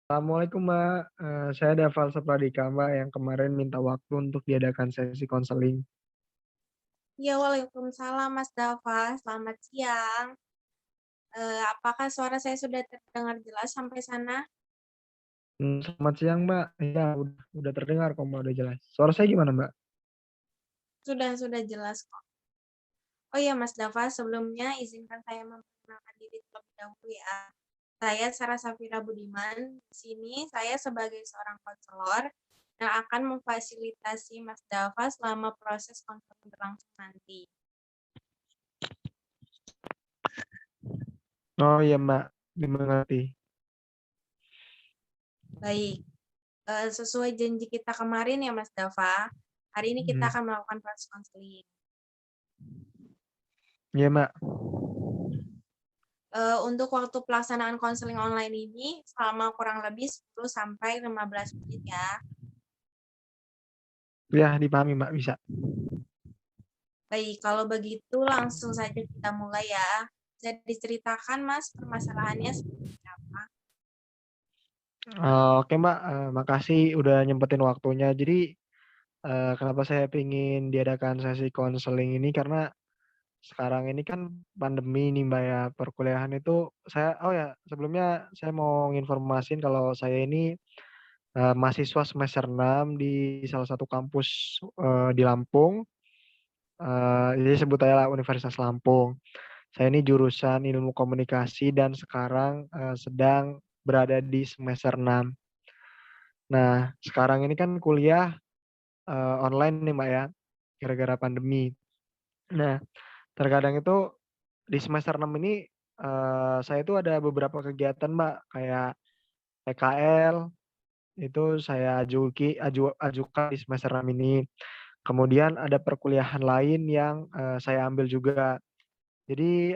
Assalamualaikum Mbak, saya Dafal Sapradika Mbak, yang kemarin minta waktu untuk diadakan sesi konseling. Iya, waalaikumsalam Mas Dava, selamat siang. Apakah suara saya sudah terdengar jelas sampai sana? Selamat siang Mbak, iya udah terdengar kok Mbak, udah jelas. Suara saya gimana Mbak? Sudah jelas kok. Oh iya Mas Dava, sebelumnya izinkan saya memperkenalkan diri terlebih dahulu ya. Saya Sarah Safira Budiman. Di sini saya sebagai seorang konselor yang akan memfasilitasi Mas Dava selama proses konseling berlangsung nanti. Oh iya Mbak, dimengerti. Baik, sesuai janji kita kemarin ya Mas Dava, hari ini kita Hmm, akan melakukan proses konseling. Iya Mbak. Untuk waktu pelaksanaan konseling online ini selama kurang lebih 10 sampai 15 menit ya. Ya dipahami Mbak, bisa. Baik, kalau begitu langsung saja kita mulai ya. Bisa diceritakan Mas permasalahannya seperti apa? Oke Mbak, makasih udah nyempetin waktunya. Jadi, kenapa saya pingin diadakan sesi konseling ini, karena sekarang ini kan pandemi nih Mbak ya, perkuliahan itu oh ya, sebelumnya saya mau nginformasin kalau saya ini mahasiswa semester 6 di salah satu kampus, di Lampung, jadi sebut aja lah Universitas Lampung. Saya ini jurusan Ilmu Komunikasi dan sekarang, sedang berada di semester 6. Nah, sekarang ini kan kuliah, online nih, Mbak, ya, gara-gara pandemi. Nah, terkadang itu di semester 6 ini, saya itu ada beberapa kegiatan, Mbak, kayak PKL, itu saya ajukan di semester 6 ini. Kemudian ada perkuliahan lain yang, saya ambil juga. Jadi,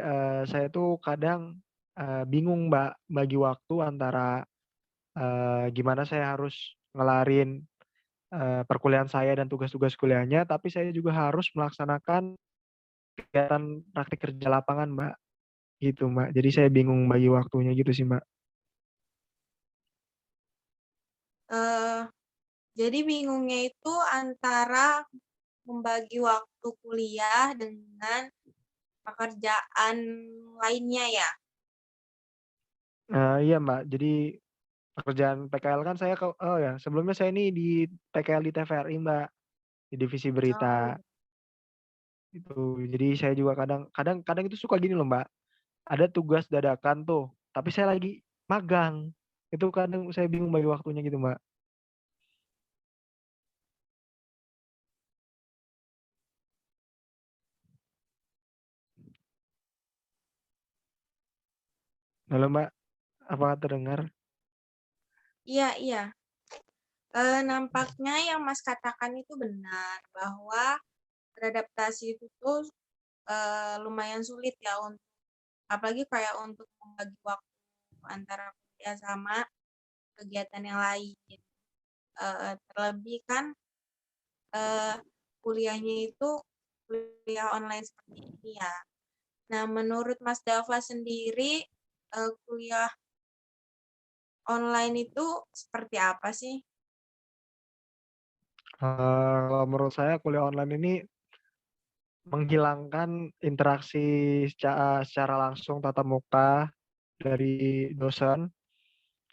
saya tuh kadang, bingung Mbak, bagi waktu antara, gimana saya harus ngelarin, perkuliahan saya dan tugas-tugas kuliahnya, tapi saya juga harus melaksanakan kegiatan praktik kerja lapangan Mbak, gitu Mbak. Jadi saya bingung bagi waktunya gitu sih Mbak. Eh, jadi bingungnya itu antara membagi waktu kuliah dengan pekerjaan lainnya ya. Iya Mbak, jadi pekerjaan PKL kan saya oh ya, sebelumnya saya ini di PKL di TVRI Mbak, di divisi Oh, berita. Itu, jadi saya juga kadang kadang kadang itu suka gini loh, Mbak, ada tugas dadakan tuh, tapi saya lagi magang. Itu kadang saya bingung bagi waktunya gitu, Mbak. Halo, Mbak, apakah terdengar? iya iya. Nampaknya yang Mas katakan itu benar bahwa beradaptasi itu tuh lumayan sulit ya untuk apalagi kayak untuk membagi waktu antara kuliah sama kegiatan yang lain. Terlebih kan eh, kuliahnya itu kuliah online seperti ini ya. Nah, menurut Mas Dava sendiri kuliah online itu seperti apa sih? Kalau menurut saya kuliah online ini menghilangkan interaksi secara langsung tatap muka dari dosen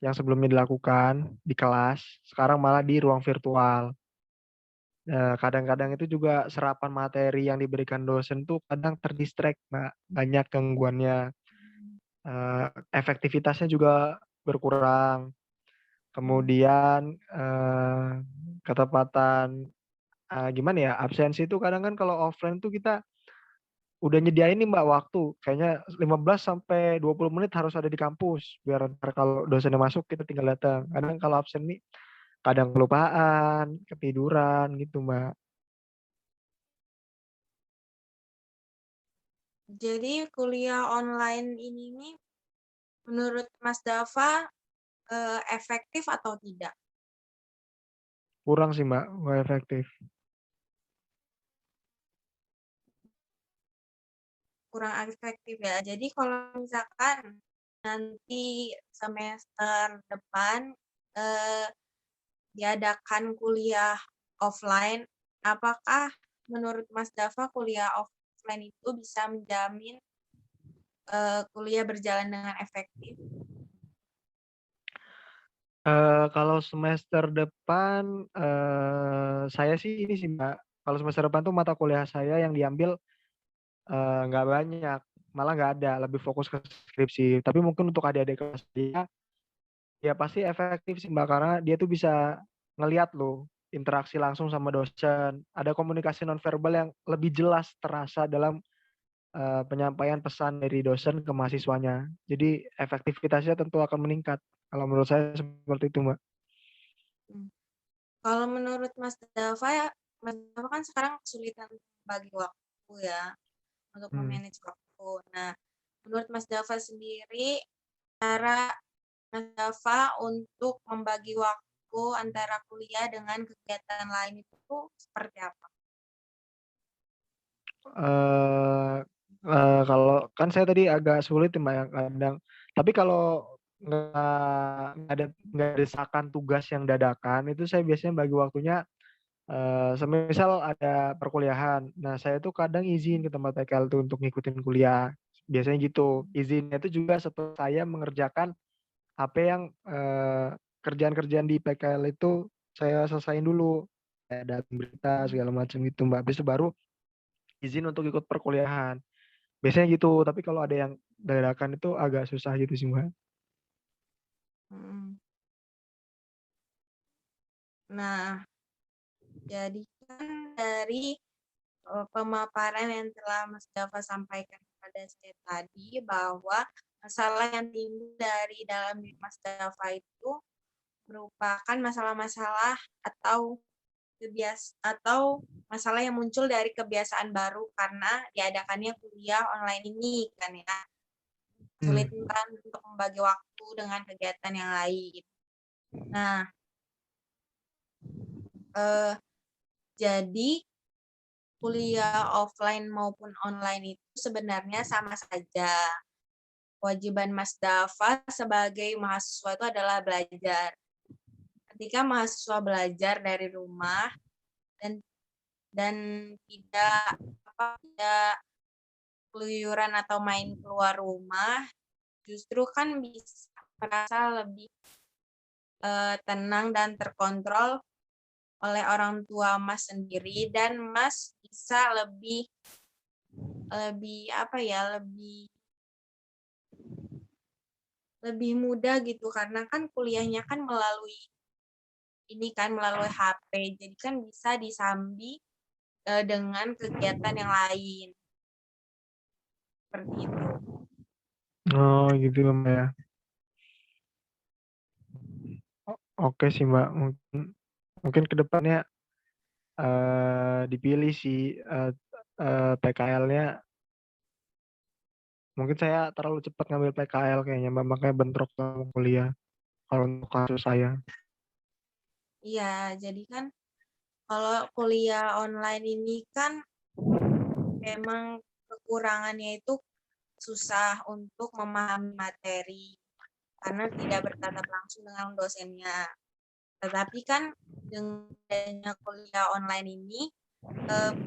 yang sebelumnya dilakukan di kelas, sekarang malah di ruang virtual. Kadang-kadang itu juga serapan materi yang diberikan dosen tuh kadang Mbak, banyak gangguannya, eee, efektivitasnya juga berkurang, kemudian, ketepatan, gimana ya, absensi itu kadang kan kalau offline tuh kita udah nyediain nih Mbak waktu, kayaknya 15 sampai 20 menit harus ada di kampus, biar entar kalau dosennya masuk kita tinggal datang. Kadang kalau absen nih, kadang kelupaan, ketiduran gitu Mbak. Jadi kuliah online ini nih menurut Mas Dava efektif atau tidak? Kurang sih Mbak, nggak efektif. Kurang efektif ya. Jadi kalau misalkan nanti semester depan eee, diadakan kuliah offline, apakah menurut Mas Dava kuliah offline itu bisa menjamin, kuliah berjalan dengan efektif? Kalau semester depan, saya sih ini sih, Mbak, kalau semester depan tuh mata kuliah saya yang diambil, nggak banyak, malah nggak ada, lebih fokus ke skripsi. Tapi mungkin untuk adik-adik kelas dia, ya pasti efektif sih, Mbak, karena dia tuh bisa ngelihat loh, interaksi langsung sama dosen, ada komunikasi nonverbal yang lebih jelas terasa dalam, penyampaian pesan dari dosen ke mahasiswanya. Jadi efektivitasnya tentu akan meningkat, kalau menurut saya seperti itu, Mbak. Mmm, kalau menurut Mas Dava ya, Mas Dava kan sekarang kesulitan bagi waktu ya, untuk Mmm. me-manage waktu. Nah, menurut Mas Dava sendiri, cara Mas Dava untuk membagi waktu antara kuliah dengan kegiatan lain itu seperti apa? Eee kalau kan saya tadi agak sulit ya, Mbak, ya kadang. Tapi kalau nggak ada desakan tugas yang dadakan, itu saya biasanya bagi waktunya, semisal ada perkuliahan. Nah, saya tuh kadang izin ke tempat PKL tuh untuk ngikutin kuliah, biasanya gitu. Izinnya itu juga setelah saya mengerjakan apa yang, kerjaan-kerjaan di PKL itu saya selesaiin dulu, kayak data berita Mhm, segala macam gitu, Mbak. Habis itu baru izin untuk ikut perkuliahan. Biasanya gitu, tapi kalau ada yang dadakan itu agak susah gitu sih, Mbak. mhm. Nah, jadi kan dari, pemaparan yang telah Mas Dava sampaikan kepada saya tadi bahwa masalah yang timbul dari dalam diri Mas Dava itu merupakan masalah-masalah atau masalah yang muncul dari kebiasaan baru karena diadakannya kuliah online ini kan ya, Mmm. kesulitan untuk membagi waktu dengan kegiatan yang lain. Nah, eee, jadi kuliah offline maupun online itu sebenarnya sama saja. Kewajiban Mas Dava sebagai mahasiswa itu adalah belajar. Ketika mahasiswa belajar dari rumah dan dan tidak keluyuran atau main keluar rumah, justru kan bisa merasa lebih, tenang dan terkontrol oleh orang tua Mas sendiri dan Mas bisa lebih lebih apa ya, lebih lebih mudah gitu karena kan kuliahnya kan melalui ini kan, melalui HP, jadi kan bisa disambi, dengan kegiatan yang lain, seperti itu. Oh gitu ya, Mbak, ya. O oke sih, Mbak, mungkin mungkin ke depannya, dipilih sih, PKL-nya mungkin saya terlalu cepat ngambil PKL kayaknya, Mbak, makanya bentrok sama kuliah, kalau untuk kasus saya. Iya, jadi kan kalau kuliah online ini kan memang kekurangannya itu susah untuk memahami materi karena tidak bertatap langsung dengan dosennya. Tetapi kan dengan adanya kuliah online ini,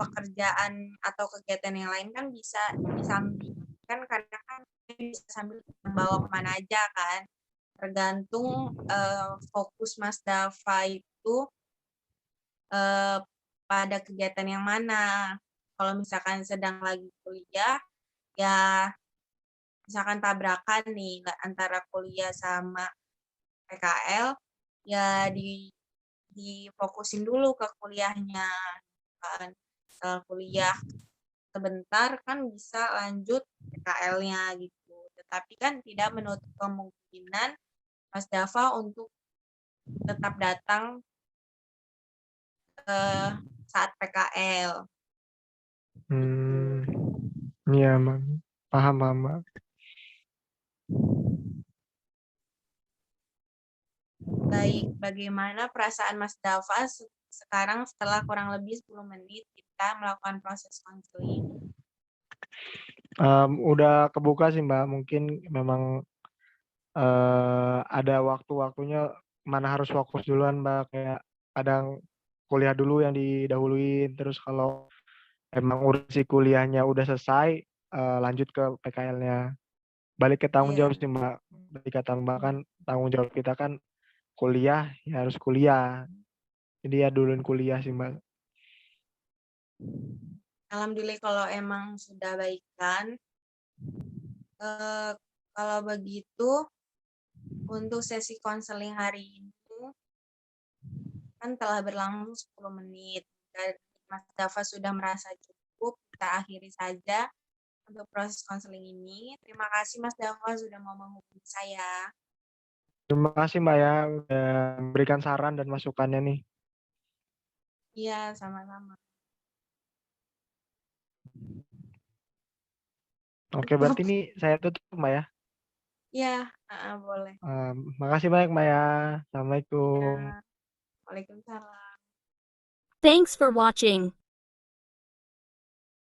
pekerjaan atau kegiatan yang lain kan bisa disambi kan karena kan bisa sambil bawa kemana aja kan. Tergantung, fokus Mas Dava itu, eee, pada kegiatan yang mana. Kalau misalkan sedang lagi kuliah, ya misalkan tabrakan nih antara kuliah sama PKL, ya difokusin dulu ke kuliahnya kan. Setelah kuliah sebentar kan bisa lanjut PKL-nya gitu. Tetapi kan tidak menutup kemungkinan Mas Dava untuk tetap datang, eee, saat PKL, gitu. Mmm, iya, Mbak, paham paham, Mbak. Baik, bagaimana perasaan Mas Dava sekarang setelah kurang lebih 10 menit kita melakukan proses konseling? Udah kebuka sih, Mbak, mungkin memang, ada waktu-waktunya mana harus fokus duluan, Mbak, kayak kadang kuliah dulu yang didahuluin, terus kalau emang urgensi kuliahnya udah selesai, lanjut ke PKL-nya. Balik ke tanggung jawab Iya, sih, Mbak. Tadi kata Mbak kan tanggung jawab kita kan kuliah, ya harus kuliah. Jadi ya duluin kuliah sih, Mbak. alhamdulillah kalau emang sudah baikan. Kalau begitu untuk sesi konseling hari ini kan telah berlangsung 10 menit dan Mas Dava sudah merasa cukup, kita akhiri saja untuk proses konseling ini. Terima kasih Mas Dava sudah mau menghubungi saya. Terima kasih, Mbak, ya udah memberikan saran dan masukannya nih. Iya, sama-sama. Oke, Tutup. berarti ini saya tutup, Mbak, ya. Iya, boleh. Makasih banyak, Mbak, ya. Assalamualaikum. Ya, Waalaikumsalam. Thanks for watching.